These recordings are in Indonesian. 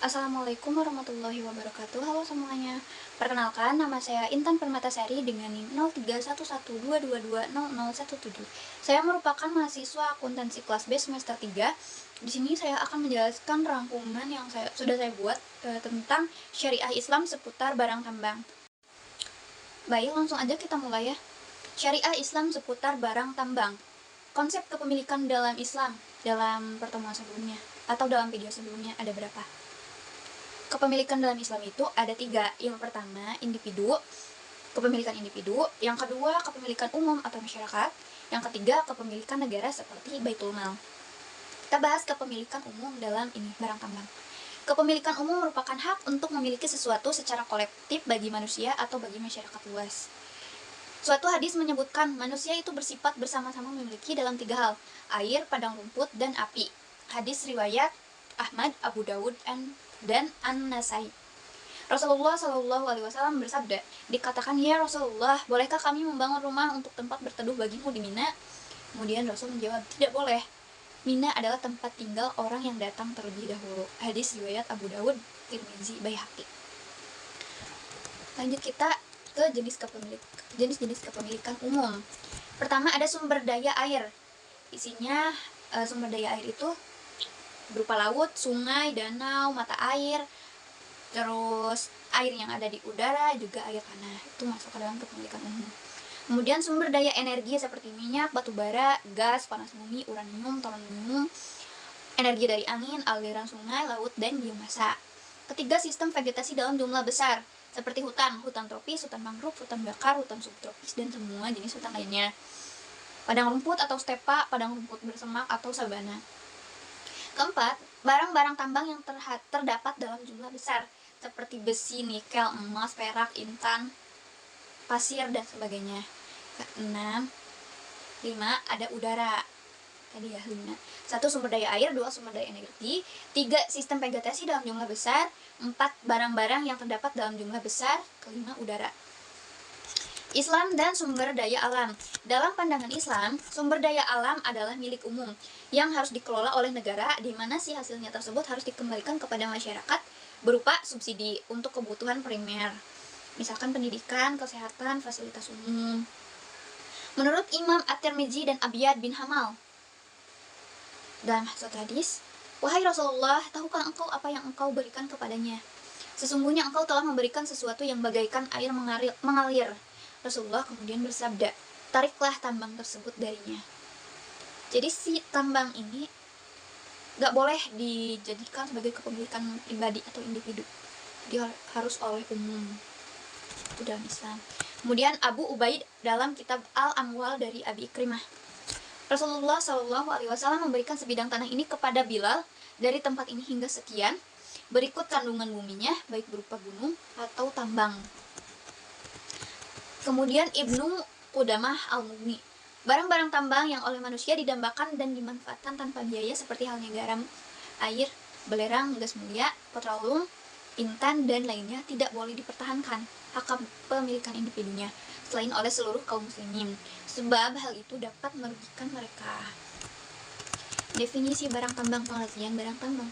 Assalamualaikum warahmatullahi wabarakatuh. Halo semuanya. Perkenalkan, nama saya Intan Permatasari dengan NIM 031122200017. Saya merupakan mahasiswa akuntansi kelas B semester 3. Di sini saya akan menjelaskan rangkuman yang sudah saya buat tentang syariah Islam seputar barang tambang. Baik, langsung aja kita mulai ya. Syariah Islam seputar barang tambang. Konsep kepemilikan dalam Islam dalam pertemuan sebelumnya atau dalam video sebelumnya ada berapa? Kepemilikan dalam Islam itu ada 3. Yang pertama, individu, kepemilikan individu. Yang kedua, kepemilikan umum atau masyarakat. Yang ketiga, kepemilikan negara seperti Baitul Mal. Kita bahas kepemilikan umum dalam ini, barang tambang. Kepemilikan umum merupakan hak untuk memiliki sesuatu secara kolektif bagi manusia atau bagi masyarakat luas. Suatu hadis menyebutkan manusia itu bersifat bersama-sama memiliki dalam 3 hal, air, padang rumput, dan api. Hadis riwayat Ahmad, Abu Dawud, dan An-Nasai. Rasulullah Shallallahu Alaihi Wasallam bersabda, dikatakan, ya Rasulullah, bolehkah kami membangun rumah untuk tempat berteduh bagimu di Mina? Kemudian Rasul menjawab, tidak boleh. Mina adalah tempat tinggal orang yang datang terlebih dahulu. Hadis riwayat Abu Dawud, Tirmizi, Baihaqi. Lanjut kita ke jenis kepemilikan umum. Pertama ada sumber daya air. Isinya sumber daya air itu berupa laut, sungai, danau, mata air, terus air yang ada di udara, juga air tanah. Itu masuk ke dalam kepemilikan umum. Kemudian sumber daya energi seperti minyak, batu bara, gas, panas bumi, uranium, tolonium, energi dari angin, aliran sungai, laut, dan biomasa. Ketiga, sistem vegetasi dalam jumlah besar, seperti hutan tropis, hutan mangrove, hutan bakar, hutan subtropis, dan semua jenis hutan lainnya. Padang rumput atau stepa, padang rumput bersemak atau sabana. Keempat, barang-barang tambang yang terdapat dalam jumlah besar, seperti besi, nikel, emas, perak, intan, pasir, dan sebagainya. Keenam, 5, ada udara. Tadi ya 5. 1, sumber daya air, 2, sumber daya energi, 3, sistem vegetasi dalam jumlah besar, 4, barang-barang yang terdapat dalam jumlah besar, kelima, udara. Islam dan sumber daya alam. Dalam pandangan Islam, sumber daya alam adalah milik umum yang harus dikelola oleh negara, di mana si hasilnya tersebut harus dikembalikan kepada masyarakat berupa subsidi untuk kebutuhan primer, misalkan pendidikan, kesehatan, fasilitas umum. Menurut Imam At-Tirmizi dan Abiyad bin Hamal dalam suatu hadis, wahai Rasulullah, tahukah engkau apa yang engkau berikan kepadanya? Sesungguhnya engkau telah memberikan sesuatu yang bagaikan air mengalir. Rasulullah kemudian bersabda, tariklah tambang tersebut darinya. Jadi si tambang ini gak boleh dijadikan sebagai kepemilikan pribadi atau individu. Dia harus oleh umum. Itu dalam Islam. Kemudian Abu Ubaid dalam kitab Al-Amwal dari Abi Ikrimah. Rasulullah Shallallahu Alaihi Wasallam memberikan sebidang tanah ini kepada Bilal dari tempat ini hingga sekian. Berikut kandungan buminya, baik berupa gunung atau tambang. Kemudian Ibnu Qudamah Al-Mughni, barang-barang tambang yang oleh manusia didambakan dan dimanfaatkan tanpa biaya seperti halnya garam, air, belerang, gas mulia, petroleum, intan, dan lainnya tidak boleh dipertahankan hak kepemilikan individunya selain oleh seluruh kaum muslimin, sebab hal itu dapat merugikan mereka. Definisi barang tambang, pengertian barang tambang.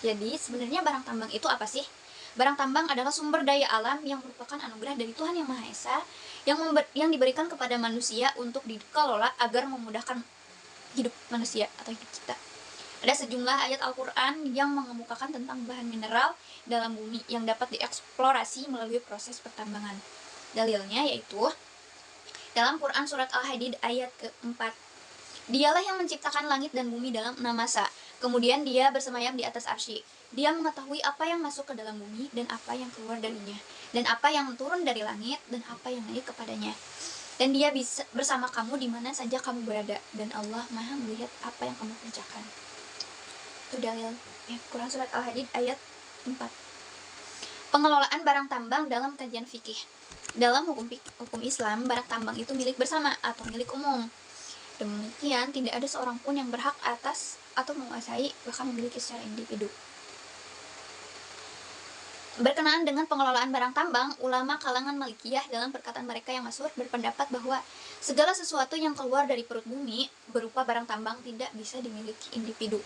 Jadi sebenarnya barang tambang itu apa sih? Barang tambang adalah sumber daya alam yang merupakan anugerah dari Tuhan Yang Maha Esa yang diberikan kepada manusia untuk dikelola agar memudahkan hidup manusia atau hidup kita. Ada sejumlah ayat Al-Quran yang mengemukakan tentang bahan mineral dalam bumi yang dapat dieksplorasi melalui proses pertambangan. Dalilnya yaitu dalam Quran surat Al-Hadid ayat ke-4. Dialah yang menciptakan langit dan bumi dalam 6 masa. Kemudian dia bersemayam di atas arsy. Dia mengetahui apa yang masuk ke dalam bumi dan apa yang keluar darinya, dan apa yang turun dari langit dan apa yang naik kepadanya. Dan dia bisa bersama kamu di mana saja kamu berada, dan Allah Maha melihat apa yang kamu kerjakan. Itu dalil ya, Quran surat Al-Hadid ayat 4. Pengelolaan barang tambang dalam kajian fikih. Dalam hukum Islam, barang tambang itu milik bersama atau milik umum. Demikian, tidak ada seorang pun yang berhak atas atau menguasai, bahkan memiliki secara individu. Berkenaan dengan pengelolaan barang tambang, ulama kalangan Malikiyah dalam perkataan mereka yang masyhur berpendapat bahwa segala sesuatu yang keluar dari perut bumi berupa barang tambang tidak bisa dimiliki individu.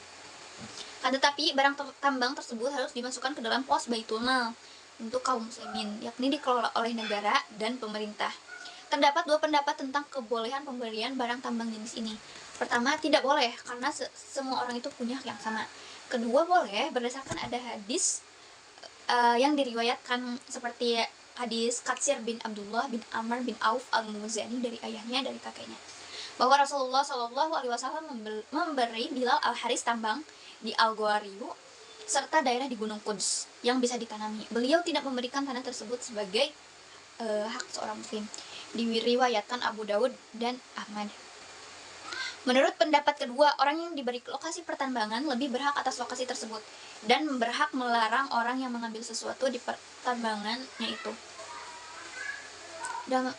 Kan tetapi barang tambang tersebut harus dimasukkan ke dalam pos Baitul Mal untuk kaum muslimin, yakni dikelola oleh negara dan pemerintah. Terdapat dua pendapat tentang kebolehan pemberian barang tambang jenis ini. Pertama, tidak boleh karena semua orang itu punya hak yang sama. Kedua, boleh berdasarkan ada hadis yang diriwayatkan seperti hadis Katsir bin Abdullah bin Amr bin Auf al-Muzani dari ayahnya dari kakeknya, bahwa Rasulullah Shallallahu Alaihi Wasallam memberi Bilal al-Haris tambang di Al-Ghawariyu serta daerah di Gunung Quds yang bisa ditanami. Beliau tidak memberikan tanah tersebut sebagai hak seorang muslim. Diriwayatkan Abu Daud dan Ahmad. Menurut pendapat kedua, orang yang diberi lokasi pertambangan lebih berhak atas lokasi tersebut dan berhak melarang orang yang mengambil sesuatu di pertambangannya itu. Dalam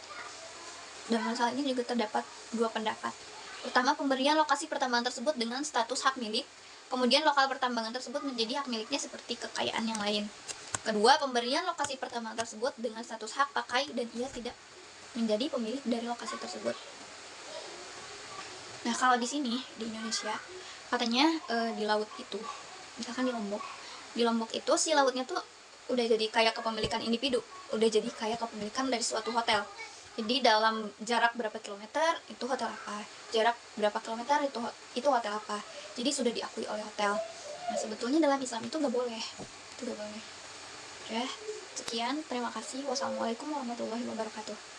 masalah ini juga terdapat dua pendapat. Pertama, pemberian lokasi pertambangan tersebut dengan status hak milik, kemudian lokal pertambangan tersebut menjadi hak miliknya seperti kekayaan yang lain. Kedua, pemberian lokasi pertambangan tersebut dengan status hak pakai dan ia tidak menjadi pemilik dari lokasi tersebut. Nah, kalau di sini di Indonesia katanya di laut itu, misalkan di Lombok itu si lautnya tuh udah jadi kayak kepemilikan individu, udah jadi kayak kepemilikan dari suatu hotel. Jadi dalam jarak berapa kilometer itu hotel apa, jarak berapa kilometer itu hotel apa. Jadi sudah diakui oleh hotel. Nah, sebetulnya dalam Islam itu nggak boleh, itu nggak boleh. Ya, sekian, terima kasih. Wassalamualaikum warahmatullahi wabarakatuh.